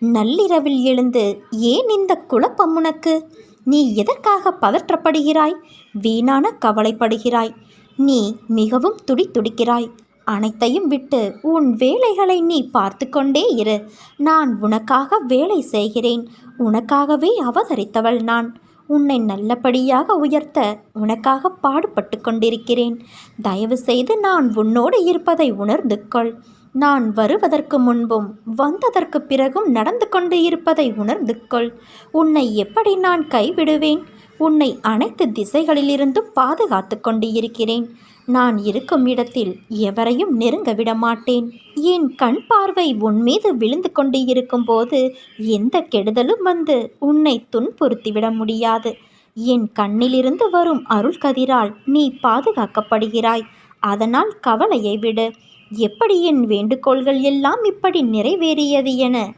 நள்ளிரவில் எழுந்து ஏன் இந்த குழப்பம் உனக்கு? நீ எதற்காக பதற்றப்படுகிறாய்? வீணான கவலைப்படுகிறாய். நீ மிகவும் துடிதுடிக்கிறாய். அனைத்தையும் விட்டு உன் வேலைகளை நீ பார்த்து கொண்டே இரு. நான் உனக்காக வேலை செய்கிறேன். உனக்காகவே அவதரித்தவள் நான். உன்னை நல்லபடியாக உயர்த்த உனக்காக பாடுபட்டு கொண்டிருக்கிறேன். தயவு செய்து நான் உன்னோடு இருப்பதை உணர்ந்து கொள். நான் வருவதற்கு முன்பும் வந்ததற்கு பிறகும் நடந்து கொண்டு இருப்பதை உணர்ந்து கொள். உன்னை எப்படி நான் கைவிடுவேன்? உன்னை அனைத்து திசைகளிலிருந்தும் பாதுகாத்து கொண்டு இருக்கிறேன். நான் இருக்கும் இடத்தில் எவரையும் நெருங்க விட மாட்டேன். என் கண் பார்வை உன் மீது விழுந்து கொண்டு இருக்கும்போது எந்த கெடுதலும் வந்து உன்னை துன்புறுத்திவிட முடியாது. என் கண்ணிலிருந்து வரும் அருள் கதிரால் நீ பாதுகாக்கப்படுகிறாய். அதனால் கவலையை விடு. எப்படி என் வேண்டுகோள்கள் எல்லாம் இப்படி நிறைவேறியது என